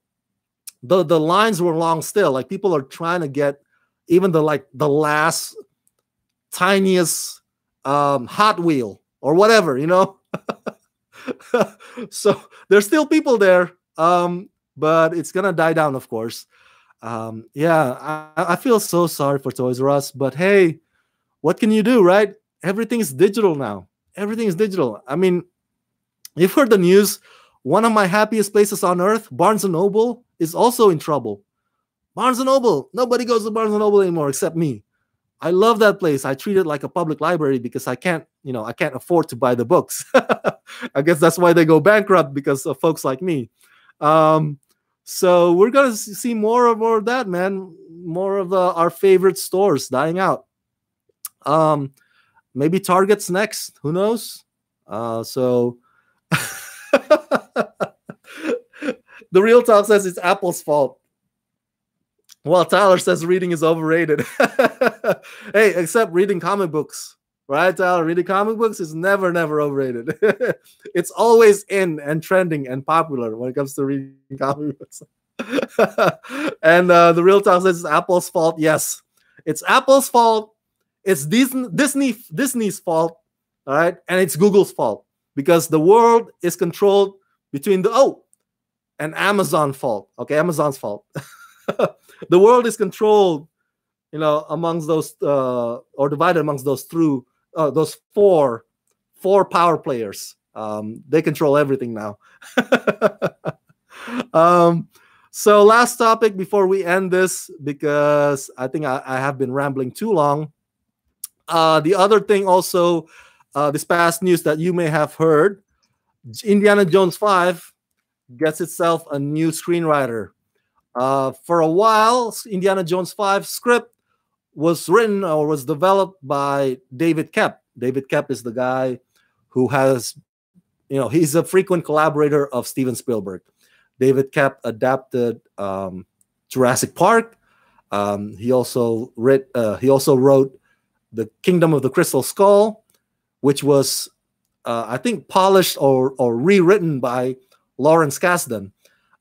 the lines were long still. Like people are trying to get even the last tiniest Hot Wheel or whatever, you know. So there's still people there, but it's gonna die down, of course. Yeah, I feel so sorry for Toys R Us, but hey, what can you do, right? Everything's digital now. Everything is digital. I mean, you've heard the news. One of my happiest places on earth, Barnes and Noble, is also in trouble. Barnes and Noble. Nobody goes to Barnes and Noble anymore except me. I love that place. I treat it like a public library because I can't afford to buy the books. I guess that's why they go bankrupt, because of folks like me. So we're gonna see more of that, man. More of our favorite stores dying out. Maybe Target's next. Who knows? So the Real Talk says it's Apple's fault. Well, Tyler says reading is overrated. Hey, except reading comic books, right, Tyler? Reading comic books is never overrated. It's always in and trending and popular when it comes to reading comic books. And the Real Talk says it's Apple's fault. Yes, it's Apple's fault. It's Disney's fault. All right, and it's Google's fault because the world is controlled between and Amazon's fault. Okay, Amazon's fault. The world is controlled, amongst those or divided amongst those those four power players. They control everything now. So last topic before we end this, because I think I have been rambling too long. The other thing also, this past news that you may have heard, Indiana Jones 5 gets itself a new screenwriter. For a while, Indiana Jones 5 script was written or was developed by David Koepp. David Koepp is the guy who has, he's a frequent collaborator of Steven Spielberg. David Koepp adapted Jurassic Park. He also wrote The Kingdom of the Crystal Skull, which was, I think, polished or rewritten by Lawrence Kasdan.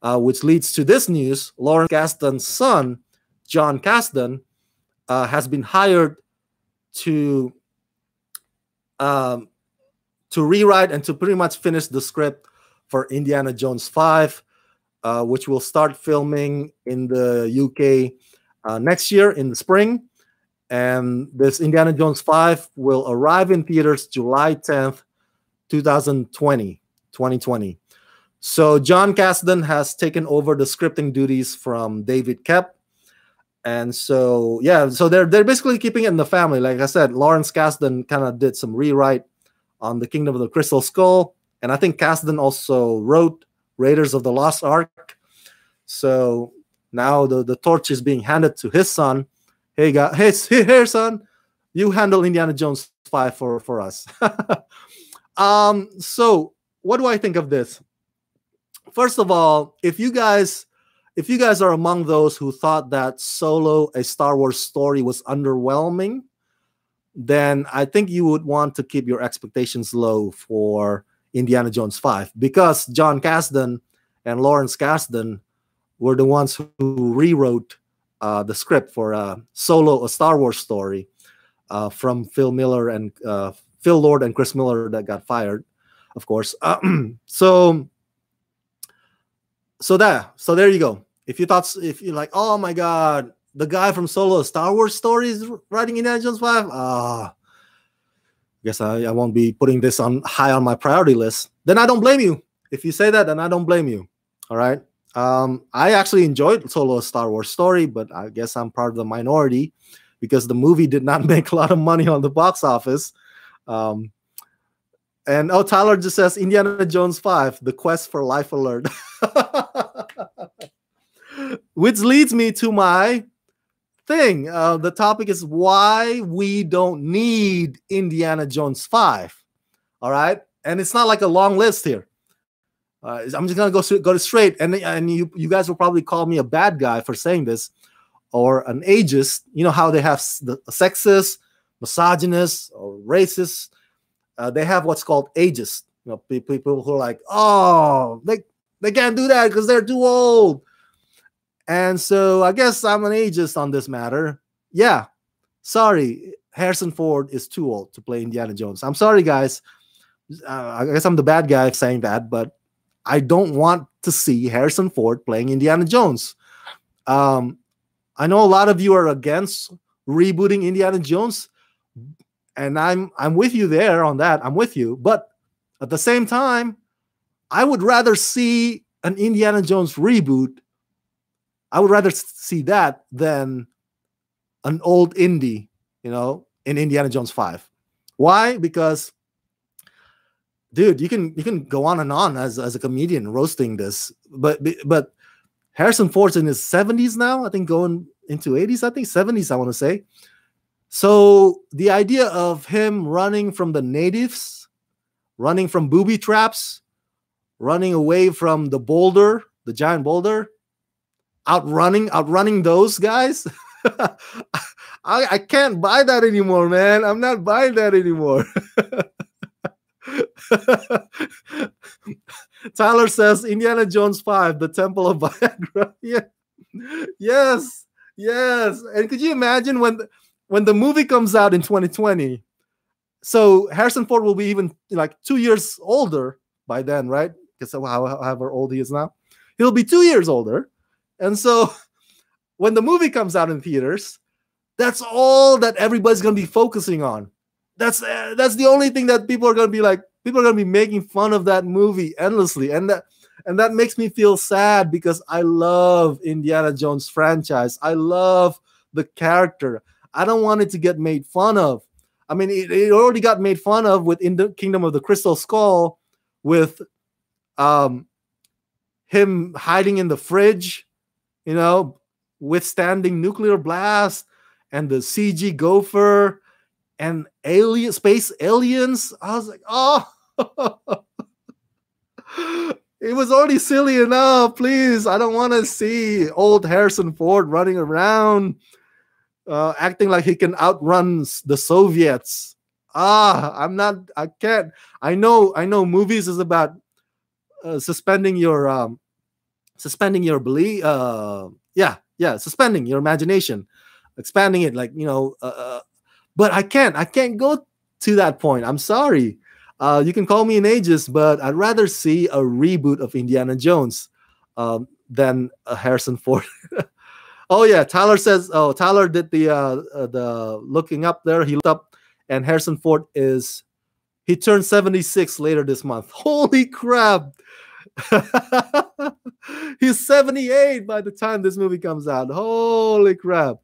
Which leads to this news. Lawrence Kasdan's son, John Kasdan, has been hired to rewrite and to pretty much finish the script for Indiana Jones 5, which will start filming in the UK next year in the spring. And this Indiana Jones 5 will arrive in theaters July 10th, 2020. So John Kasdan has taken over the scripting duties from David Koepp. And so, yeah, so they're basically keeping it in the family. Like I said, Lawrence Kasdan kind of did some rewrite on The Kingdom of the Crystal Skull. And I think Kasdan also wrote Raiders of the Lost Ark. So now the torch is being handed to his son. Hey, here, son, you handle Indiana Jones 5 for us. So what do I think of this? First of all, if you guys are among those who thought that Solo, a Star Wars story, was underwhelming, then I think you would want to keep your expectations low for Indiana Jones 5, because John Kasdan and Lawrence Kasdan were the ones who rewrote the script for Solo, a Star Wars story, from Phil Lord and Chris Miller that got fired, of course. So there you go. If you're like, oh my God, the guy from Solo, a Star Wars story, is writing Indiana Jones 5, guess I won't be putting this high on my priority list. Then I don't blame you. If you say that, then I don't blame you. All right. I actually enjoyed Solo: A Star Wars Story, but I guess I'm part of the minority because the movie did not make a lot of money on the box office. Um, and oh, Tyler just says Indiana Jones 5, The Quest for Life Alert. Which leads me to my thing. The topic is why we don't need Indiana Jones 5. All right. And it's not like a long list here. I'm just gonna go straight, and you guys will probably call me a bad guy for saying this, or an ageist. You know how they have the sexist, misogynist, or racist. They have what's called ageist. You know, people who are like, oh, they can't do that because they're too old. And so I guess I'm an ageist on this matter. Yeah, sorry, Harrison Ford is too old to play Indiana Jones. I'm sorry, guys. I guess I'm the bad guy saying that, but I don't want to see Harrison Ford playing Indiana Jones. I know a lot of you are against rebooting Indiana Jones, and I'm with you there on that. I'm with you, but at the same time, I would rather see an Indiana Jones reboot. I would rather see that than an old indie, in Indiana Jones 5. Why? Because, dude, you can go on and on as a comedian roasting this, but Harrison Ford's in his 70s now, I think, going into 80s, I think 70s, I want to say. So the idea of him running from the natives, running from booby traps, running away from the boulder, the giant boulder, outrunning those guys, I can't buy that anymore, man. I'm not buying that anymore. Tyler says Indiana Jones 5, The Temple of Viagra. Yeah. Yes. And could you imagine when the movie comes out in 2020? So Harrison Ford will be even like 2 years older by then, right? Because however old he is now, he'll be 2 years older. And so when the movie comes out in theaters, that's all that everybody's going to be focusing on. That's the only thing that people are going to be like. People are going to be making fun of that movie endlessly, and that makes me feel sad because I love Indiana Jones franchise. I love the character. I don't want it to get made fun of. I mean, it already got made fun of with in the Kingdom of the Crystal Skull, with him hiding in the fridge, withstanding nuclear blast, and the CG gopher and space aliens. I was like, oh, it was already silly enough. Please, I don't want to see old Harrison Ford running around, acting like he can outrun the Soviets. I can't. I know. Movies is about suspending your belief. Suspending your imagination, expanding it, but I can't go to that point. I'm sorry. You can call me an ageist, but I'd rather see a reboot of Indiana Jones than a Harrison Ford. Oh yeah, Tyler says. Oh, Tyler did the looking up there. He looked up, and Harrison Ford he turned 76 later this month. Holy crap! He's 78 by the time this movie comes out. Holy crap!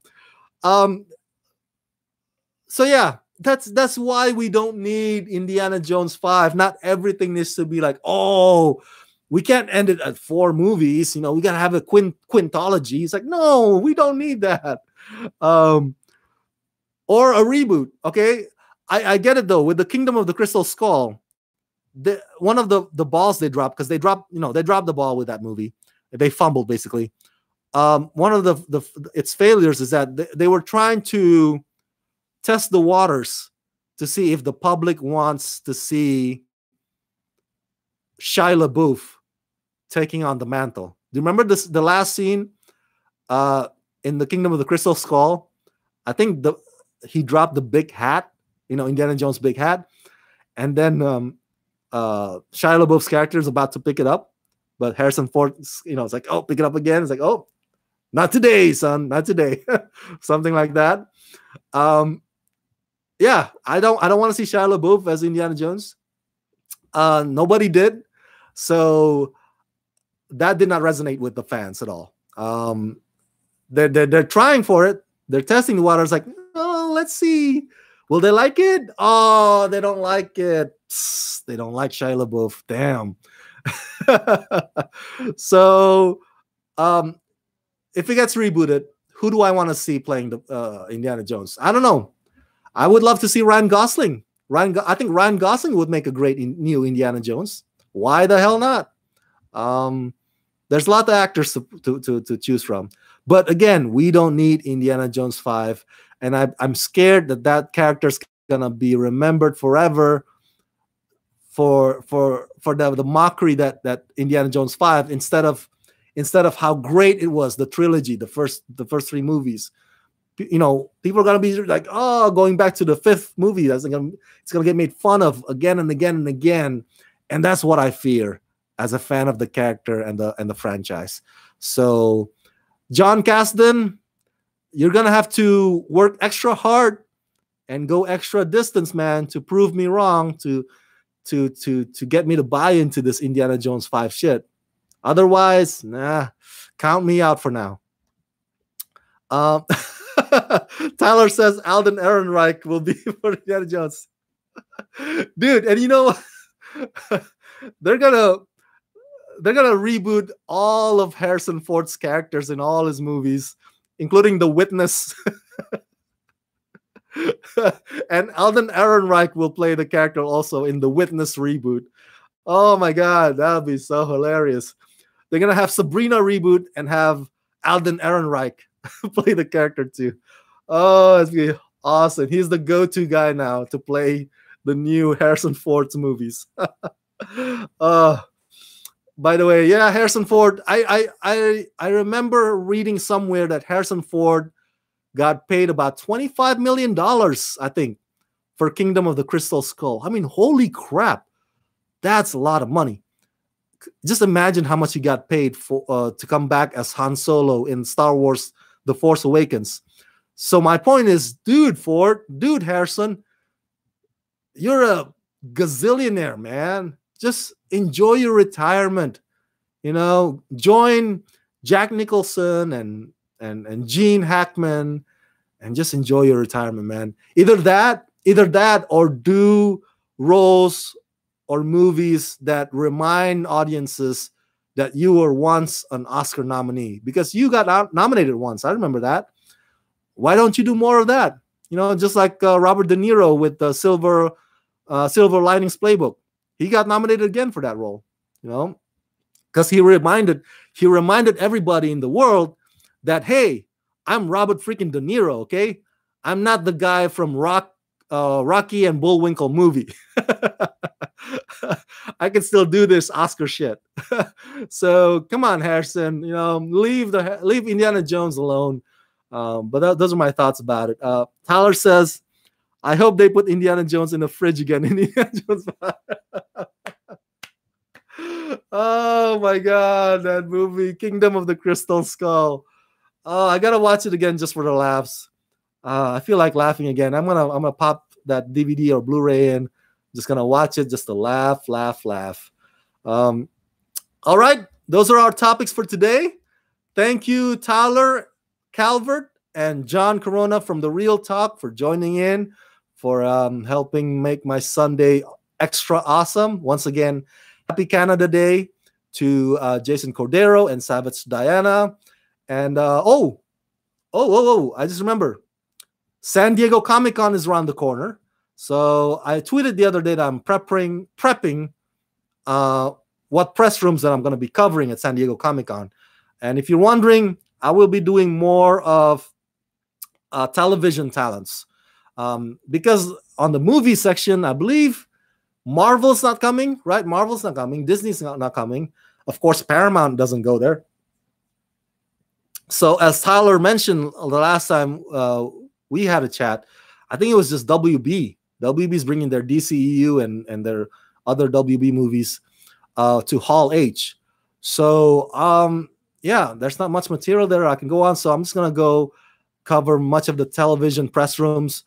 So yeah, that's why we don't need Indiana Jones 5. Not everything needs to be like, oh, we can't end it at 4 movies. We gotta have a quintology. It's like, no, we don't need that. Or a reboot. Okay, I get it though. With the Kingdom of the Crystal Skull, one of the balls they dropped, because they dropped the ball with that movie. They fumbled basically. One of its failures is that they were trying to test the waters to see if the public wants to see Shia LaBeouf taking on the mantle. Do you remember the last scene in the Kingdom of the Crystal Skull? I think he dropped the big hat, Indiana Jones' big hat, and then Shia LaBeouf's character is about to pick it up, but Harrison Ford, it's like, oh, pick it up again. It's like, oh, not today, son, not today. Something like that. Yeah, I don't want to see Shia LaBeouf as Indiana Jones. Nobody did. So that did not resonate with the fans at all. They're trying for it. They're testing the waters. Like, oh, let's see. Will they like it? Oh, they don't like it. Psst, they don't like Shia LaBeouf. Damn. So, if it gets rebooted, who do I want to see playing the Indiana Jones? I don't know. I would love to see Ryan Gosling. I think Ryan Gosling would make a great new Indiana Jones. Why the hell not? There's a lot of actors to choose from. But again, we don't need Indiana Jones 5. And I'm scared that character's going to be remembered forever for the mockery that Indiana Jones 5, instead of how great it was, the trilogy, the first 3 movies. You know, people are going to be like, oh, going back to the 5th movie, it's going to get made fun of again and again and again. And that's what I fear as a fan of the character and the franchise. So, John Kasdan, you're going to have to work extra hard and go extra distance, man, to prove me wrong, to get me to buy into this Indiana Jones 5 shit. Otherwise, nah, count me out for now. Tyler says Alden Ehrenreich will be for Indiana Jones. Dude, and you know, they're gonna reboot all of Harrison Ford's characters in all his movies, including The Witness. And Alden Ehrenreich will play the character also in The Witness reboot. Oh my God, that would be so hilarious. They're going to have Sabrina reboot and have Alden Ehrenreich play the character too. Oh, it's going to be awesome. He's the go-to guy now to play the new Harrison Ford's movies. By the way, yeah, Harrison Ford. I remember reading somewhere that Harrison Ford got paid about $25 million, I think, for Kingdom of the Crystal Skull. I mean, holy crap. That's a lot of money. Just imagine how much he got paid for to come back as Han Solo in Star Wars The Force Awakens. So my point is, dude Harrison, you're a gazillionaire, man. Just enjoy your retirement. You know, join Jack Nicholson and Gene Hackman and just enjoy your retirement, man. Either that or do roles or movies that remind audiences that you were once an Oscar nominee, because you got nominated once. I remember that. Why don't you do more of that? You know, just like Robert De Niro with the Silver Linings Playbook. He got nominated again for that role, you know, because he reminded everybody in the world that, hey, I'm Robert freaking De Niro, okay? I'm not the guy from Rocky and Bullwinkle movie. I can still do this Oscar shit. So come on, Harrison, you know, leave Indiana Jones alone. But those are my thoughts about it. Tyler says, I hope they put Indiana Jones in the fridge again. Indiana Jones. Oh my God, that movie, Kingdom of the Crystal Skull. Oh, I gotta watch it again just for the laughs. I feel like laughing again. I'm gonna pop that DVD or Blu-ray in. Just gonna watch it just to laugh. All right, those are our topics for today. Thank you, Tyler Calvert and John Corona from The Real Talk for joining in, for helping make my Sunday extra awesome. Once again, happy Canada Day to Jason Cordero and Savage Diana. And I just remember, San Diego Comic-Con is around the corner. So I tweeted the other day that I'm prepping what press rooms that I'm going to be covering at San Diego Comic-Con. And if you're wondering, I will be doing more of television talents. Because on the movie section, I believe Marvel's not coming, right? Marvel's not coming. Disney's not coming. Of course, Paramount doesn't go there. So as Tyler mentioned the last time we had a chat, I think it was just WB. WB's bringing their DCEU and their other WB movies to Hall H. So, yeah, there's not much material there I can go on. So I'm just going to go cover much of the television press rooms.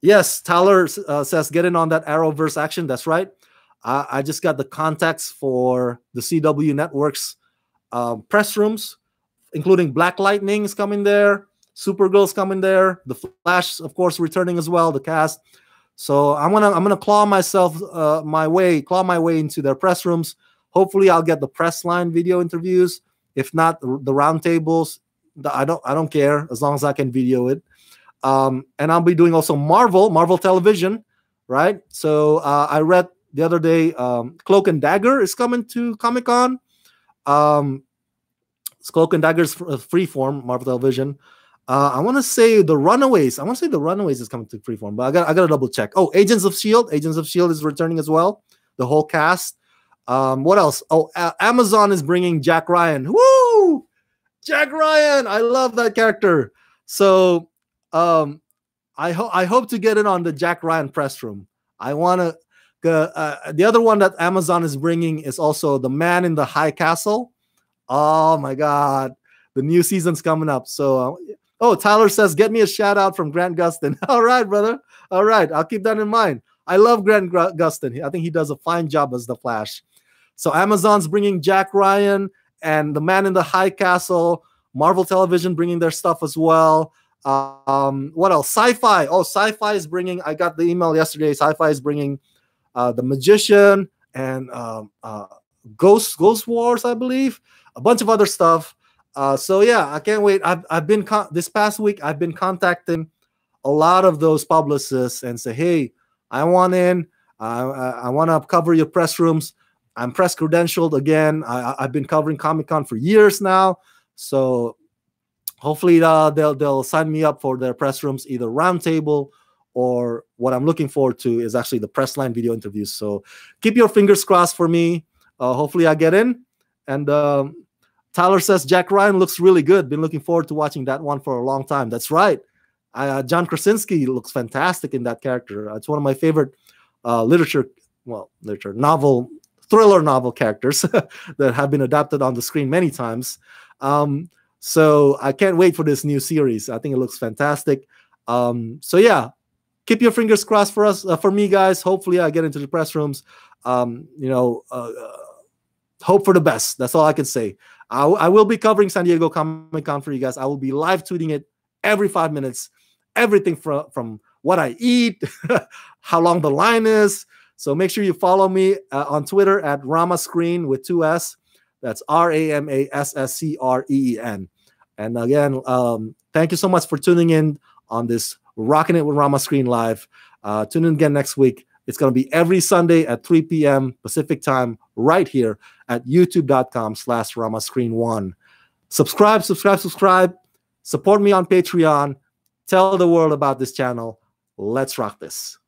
Yes, Tyler says, get in on that Arrowverse action. That's right. I just got the contacts for the CW Network's press rooms, including Black Lightning is coming there, Supergirl's coming there, the Flash, of course, returning as well, the cast. So I'm gonna claw my way into their press rooms. Hopefully, I'll get the press line video interviews. If not, the roundtables. I don't care as long as I can video it. And I'll be doing also Marvel Television, right? So I read the other day, Cloak and Dagger is coming to Comic-Con. Cloak and Dagger's Freeform, Marvel Television. I want to say the Runaways. Is coming to Freeform, but I gotta double check. Oh, Agents of Shield. Agents of Shield is returning as well. The whole cast. What else? Oh, Amazon is bringing Jack Ryan. Woo! Jack Ryan. I love that character. So I hope to get in on the Jack Ryan press room. I want to. The other one that Amazon is bringing is also The Man in the High Castle. Oh my God, the new season's coming up. So, Tyler says, get me a shout out from Grant Gustin. All right, brother. All right, I'll keep that in mind. I love Grant Gustin. I think he does a fine job as the Flash. So Amazon's bringing Jack Ryan and The Man in the High Castle. Marvel Television bringing their stuff as well. What else? Sci-Fi. Oh, Sci-Fi is bringing. I got the email yesterday. Sci-Fi is bringing The Magician and Ghost Wars, I believe. A bunch of other stuff. So yeah, I can't wait. I've been this past week. I've been contacting a lot of those publicists and say, hey, I want in. I want to cover your press rooms. I'm press credentialed again. I've been covering Comic-Con for years now. So hopefully they'll sign me up for their press rooms, either roundtable or what I'm looking forward to is actually the press line video interviews. So keep your fingers crossed for me. Hopefully I get in. And Tyler says Jack Ryan looks really good. Been looking forward to watching that one for a long time. That's right. John Krasinski looks fantastic in that character. It's one of my favorite thriller novel characters that have been adapted on the screen many times. So I can't wait for this new series. I think it looks fantastic. So yeah, keep your fingers crossed for us, for me, guys. Hopefully I get into the press rooms. Hope for the best. That's all I can say. I will be covering San Diego Comic-Con for you guys. I will be live tweeting it every 5 minutes. Everything from what I eat, how long the line is. So make sure you follow me on Twitter at Rama Screen with 2 S. That's RAMASSCREEN. And again, thank you so much for tuning in on this Rockin' It with Rama Screen Live. Tune in again next week. It's going to be every Sunday at 3 p.m. Pacific time right here at youtube.com/RamaScreen1. Subscribe. Support me on Patreon. Tell the world about this channel. Let's rock this.